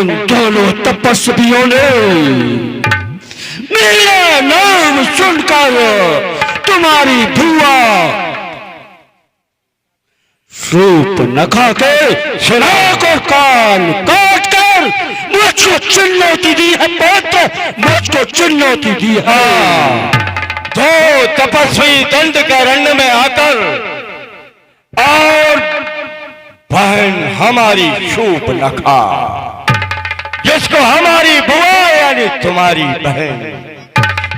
उन दोनों तपस्वियों ने मेरा नाम सुनकर तुम्हारी भुआ शूर्पणखा के नाक और कान काट कर मुझको चुनौती दी है पुत्र, मुझको चुनौती दी है। दो तपस्वी दंड के रण्य में आकर और बहन हमारी शूर्पणखा, जिसको हमारी बुआ यानी तुम्हारी बहन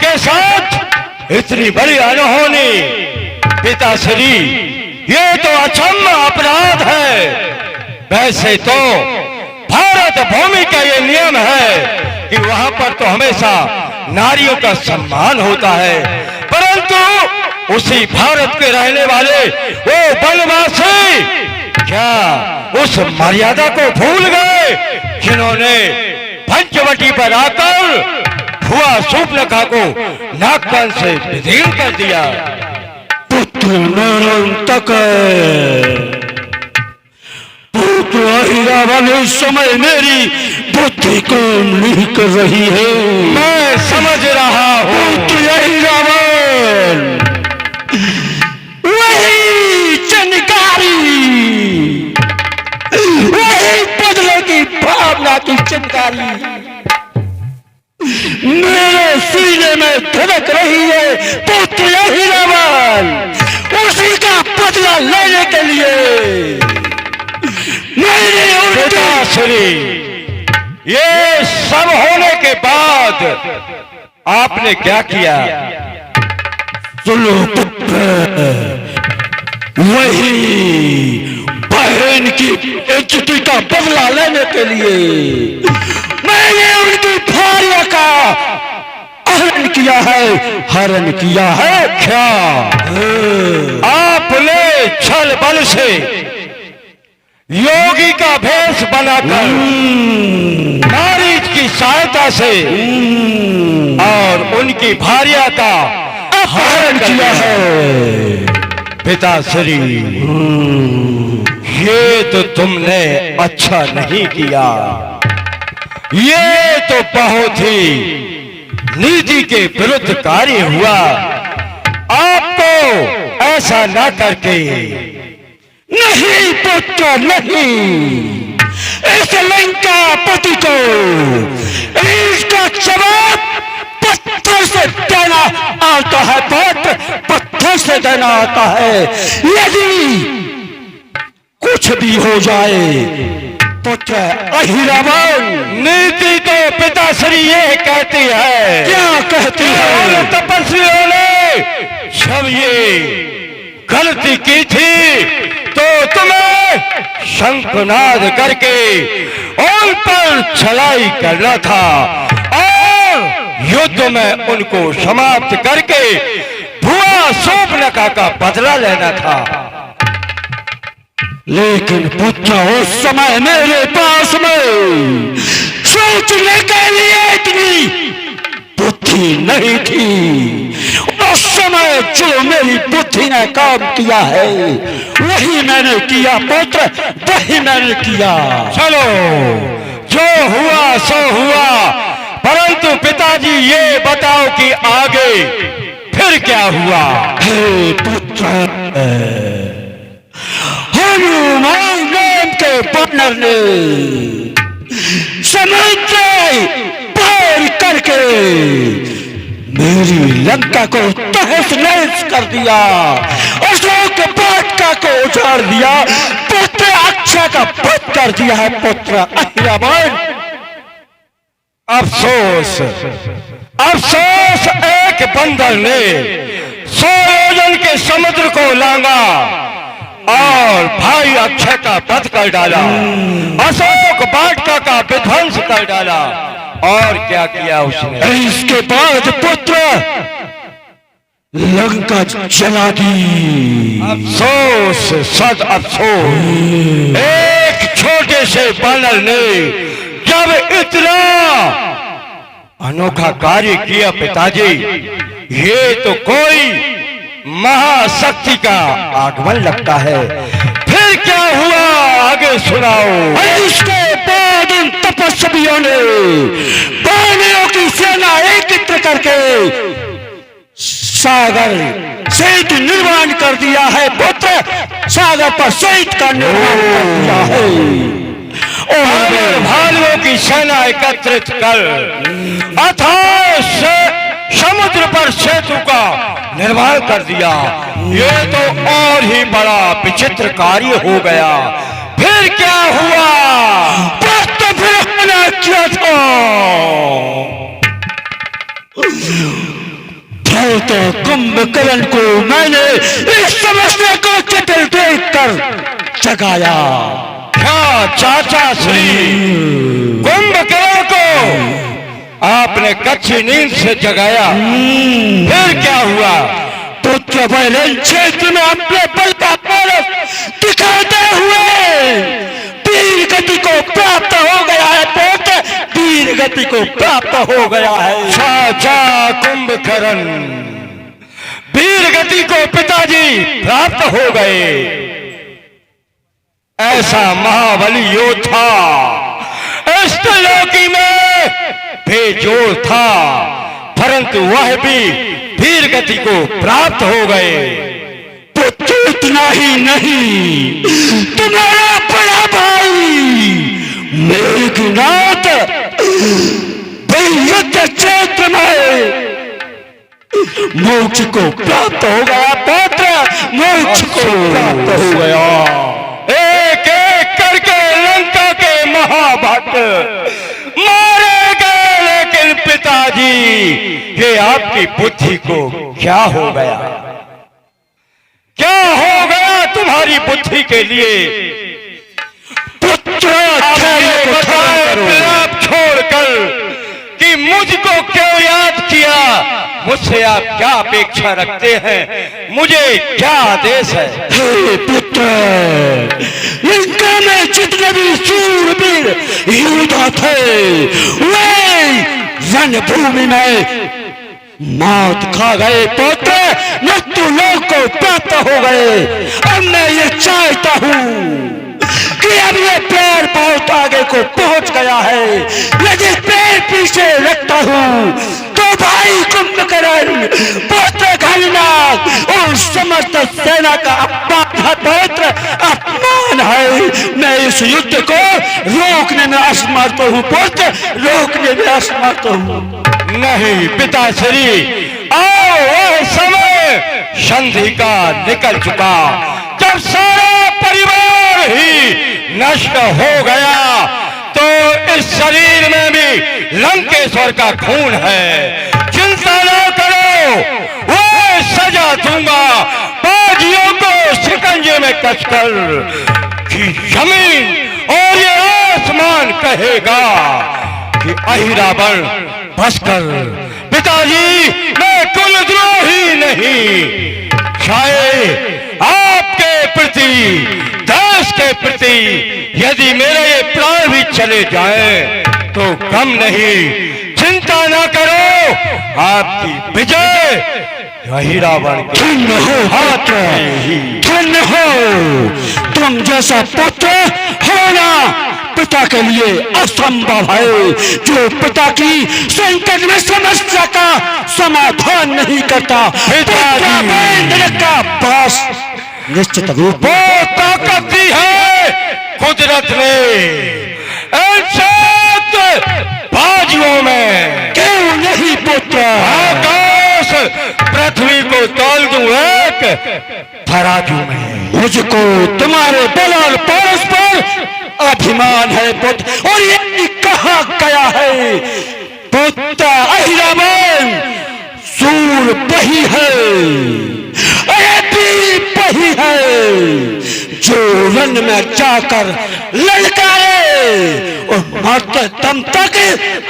के साथ इतनी बड़ी अनहोनी, पिताश्री ये तो अक्षम्य अपराध है। वैसे तो भारत भूमि का ये नियम है कि वहां पर तो हमेशा नारियों का सम्मान होता है, परंतु उसी भारत के रहने वाले वो वनवासी क्या उस मर्यादा को भूल गए जिन्होंने पंचवटी पर आकर भुआ शूर्पणखा को नागकान से विदीर्ण कर दिया। पुत्र निरंतक पुत्र अहिरावण इस समय मेरी बुद्धि काम नहीं कर रही है। मैं समझ रहा हूँ। पुत्र अहिरावण वही चिनकारी, वही बदले की भावना की चिनकारी मेरे सीने में धड़क रही है। पुत्र अहिरावण उसी का बदला लेने के लिए मेरे पिताश्री ये सब होने के बाद आपने क्या किया? सुनो पुत्र, वही बहन की इज्जत का बदला लेने के लिए मैंने उनकी भार्या का हरण किया है, हरण किया है। क्या आपने छल बल से योगी का भेष बनाकर मारीच की सहायता से और उनकी भार्या का हरण किया है? पिताश्री ये तो तुमने अच्छा नहीं किया, ये तो बहुत ही नीति के विरुद्ध कार्य हुआ। आपको ऐसा ना करके नहीं पुत्र नहीं, इस लंकापति को इसका जवाब पत्थर से देना आता है पुत्र, पत्थर से देना आता है। यदि कुछ भी हो जाए पुत्र अहिरावण, नीति तो पिताश्री ये कहती है। क्या कहती है? तपस्वियों ने जब ये गलती की थी तो तुम्हें शंखनाद करके उन पर छलाई करना था और युद्ध में उनको समाप्त करके भुआ शूर्पणखा का बदला लेना था। लेकिन पुत्र उस समय मेरे पास में सोचने के लिए इतनी बुद्धि नहीं थी। उस समय जो मेरी बुद्धि ने काम किया है वही मैंने किया पुत्र, वही मैंने किया। चलो जो हुआ सो हुआ, परंतु पिताजी ये बताओ कि आगे फिर क्या हुआ? हे पुत्र, हनुमान नाम के वानर ने समुद्र पार करके मेरी लंका को तहस नहस कर दिया, अशोक वाटिका को उजाड़ दिया, पुत्र अक्षय का वध कर दिया है पुत्र अहिरावण। अफसोस अफसोस, एक बंदर ने 100 योजन के समुद्र को लांगा और भाई अक्षय का वध कर डाला, अशोक वाटिका का विध्वंस कर डाला। और क्या किया उसने? इसके बाद पुत्र लंका जला दी। अफसोस, सद अफसोस, एक छोटे से बानर ने जब इतना अनोखा कार्य किया पिताजी, ये तो कोई महाशक्ति का आगमन लगता है। फिर क्या हुआ आगे सुनाओ। इसके बाद उन तपस्वियों तपस्वियों ने पानियों की सेना एकत्र करके सागर सेतु निर्माण कर दिया है पुत्र। सागर पर सेतु का निर्माण कर दिया है और भालुओं की सेना एकत्रित कर अथाह समुद्र पर सेतु का निर्माण कर दिया। ये तो और ही बड़ा विचित्र कार्य हो गया। फिर क्या हुआ? तो फिर होना क्या था? तो कुंभकर्ण को मैंने इस समस्या को जटिल देखकर जगाया। क्या चाचा श्री कुंभकर्ण को आपने कच्ची नींद से जगाया? फिर क्या हुआ? पुत्र पहले क्षेत्र में अपने बल का पारस दिखाते हुए वीर गति को प्राप्त हो गया है पुत्र, वीर गति को प्राप्त हो गया है। चाचा कुंभकर्ण वीर गति को पिताजी प्राप्त हो गए। ऐसा महाबली योद्धा इस त्रिलोकी में बेजोड़ था, परंतु वह भी वीर गति को प्राप्त हो गए। पुत्र इतना ही नहीं, तुम्हारा बड़ा भाई मेघनाथ युद्ध क्षेत्र में मोक्ष को प्राप्त हो गया पुत्र, मोक्ष को प्राप्त हो गया। एक एक करके लंका के महाभक्त मारे गए, लेकिन पिताजी ये आपकी बुद्धि को क्या हो गया? क्या हो गया तुम्हारी बुद्धि के लिए? पुत्र आप छोड़कर कि मुझको क्यों याद किया? मुझसे आप क्या अपेक्षा रखते हैं? मुझे क्या आदेश है? हे पुत्र, लंका में जितने भी शूरवीर योद्धा थे वे रणभूमि में मौत खा गए पुत्र, मृत्यु लोक को प्राप्त हो गए। अब मैं ये चाहता हूँ कि अब ये पैर बहुत आगे को पहुंच गया है, यदि पैर पीछे रखता हूँ तो भाई कुंभकर्ण पुत्र घननाथ और समस्त सेना का अपमान है। मैं इस युद्ध को रोकने में असमर्थ हूँ पुत्र, रोकने में असमर्थ हूँ। नहीं पिताश्री, आओ वह समय संधि का निकल चुका, जब सारा परिवार ही नष्ट हो गया, तो इस शरीर में भी लंकेश्वर का खून है। चिंता न करो, वो सजा दूंगा बागियों को शिकंजे में कसकर कि जमीन और ये आसमान कहेगा कि अहिरावण बसकर। पिताजी, मैं कुलद्रोही नहीं, शायद आपके प्रति, देश के प्रति यदि मेरे ये प्राण भी चले जाएं तो गम नहीं। चिंता ना करो, आपकी विजय अहिरावण के धन्य हो हाथ, धन्य हो। तुम जैसा पुत्र होना पिता के लिए असंभव है, जो पिता की संकट में समस्या का समाधान नहीं करता। पिता का पास निश्चित रूप वो ताकत दी है कुदरत ने इन सात बाजुओं में। क्यों नहीं पुत्र? आकाश पृथ्वी को तोल दूं एक तराजू में। मुझको तुम्हारे बल और पारस पर अभिमान है पुत्र, और ये कहा गया है पुत्र अहिरावण सूर बही है, वीर बही है, जो रण में जाकर ललकारे और मरते दम तक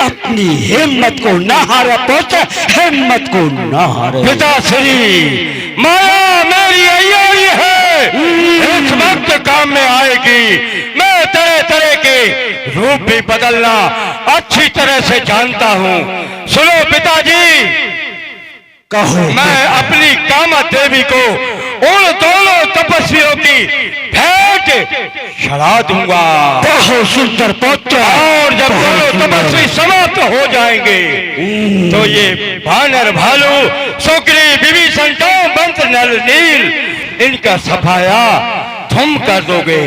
अपनी हिम्मत को न हारे पुत्र, हिम्मत को न हारे। पिताश्री, माया मेरी अय्यारी है, इस वक्त काम में आएगी। मैं तरह तरह के रूप भी बदलना अच्छी तरह से जानता हूँ। सुनो पिताजी, कहो। मैं अपनी कामा देवी को उन दोनों तपस्वियों की भेंट चढ़ा दूंगा। बहुत सुंदर पुत्र। और जब दोनों तपस्वी समाप्त हो जाएंगे तो ये वानर भालू सुग्रीव विभीषण बंत नल नील इनका सफाया तुम कर दोगे।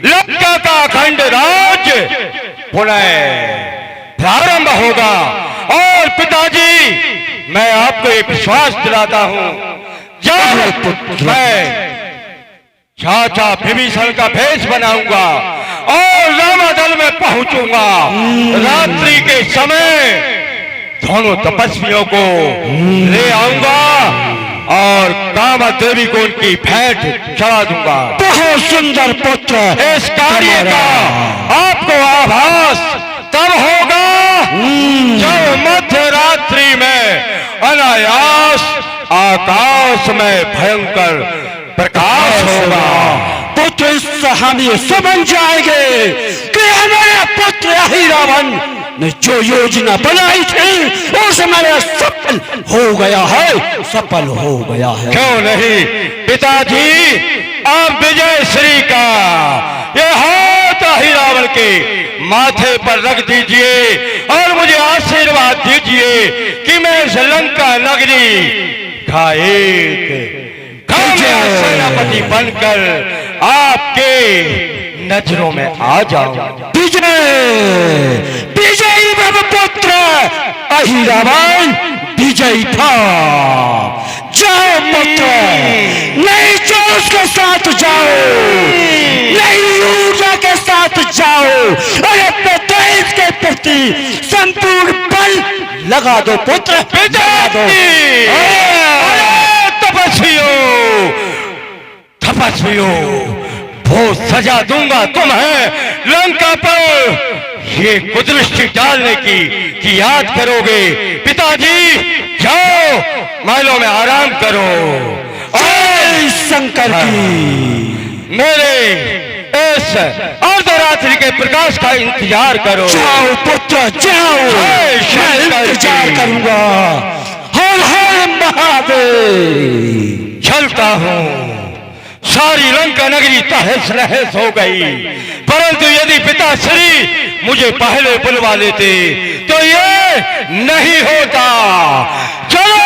लंका का अखंड राज पुनः प्रारंभ होगा। और पिताजी मैं आपको एक विश्वास दिलाता हूं, जब मैं चाचा विभीषण का भेष बनाऊंगा और रामादल में पहुंचूंगा, रात्रि के समय दोनों तपस्वियों को ले आऊंगा और कामा देवी को उनकी भेंट चढ़ा दूंगा। बहुत सुंदर पुत्र। इस कार्य का आपको आभास तब होगा जब मध्य रात्रि में अनायास आकाश में भयंकर प्रकाश होगा। पुत्र इससे हम ये समझ जाएंगे कि हमारा पुत्र अहिरावण ने जो योजना बनाई थी वो हमारा सफल हो गया है, सफल हो गया है। क्यों नहीं पिताजी, आप विजय श्री का ये हाथ अहिरावण के माथे पर रख दीजिए और मुझे आशीर्वाद दीजिए कि मैं श्रीलंका नगरी का एक सेनापति बनकर आपके नजरों में आ जाऊं। विजय विजयी भव पुत्र अहिरावण विजयी था। जाओ पुत्र, नई जोश के साथ जाओ, नई ऊर्जा के साथ जाओ और अपने देश के प्रति संपूर्ण बल लगा दो पुत्र, लगा दो। तपस्वियों वो सजा दूंगा तुम्हें लंका पर ये कुदृष्टि डालने की कि याद करोगे। पिताजी जाओ महलों में आराम करो जय शंकर की। मेरे इस अर्धरात्रि के प्रकाश का इंतजार करो। जाओ पुत्र जाओ, मैं इंतजार करूंगा। हर हर महादेव। चलता हूं। सारी लंका नगरी तहस नहस हो गई, परंतु यदि पिताश्री मुझे पहले बुलवा लेते तो ये नहीं होता। चलो।